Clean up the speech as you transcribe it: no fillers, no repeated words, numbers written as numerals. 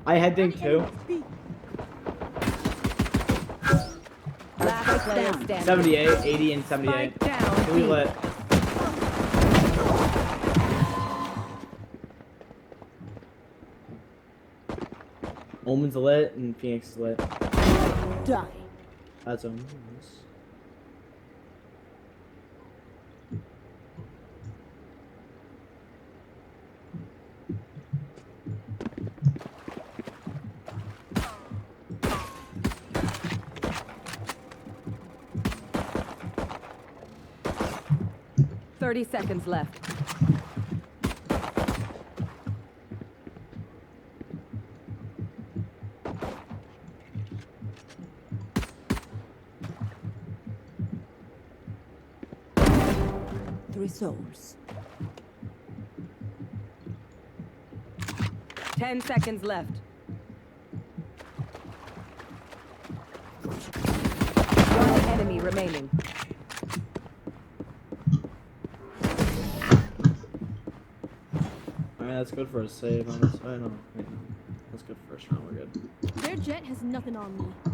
I had think too. Last player standing. 78, 80, and 78. Spike down. Can we lit? Omen's lit and Phoenix is lit. Die. That's Omen. 30 seconds left. Three souls. 10 seconds left. One enemy remaining. Alright, that's good for a save on this. I know. That's good first round, we're good. Their jet has nothing on me.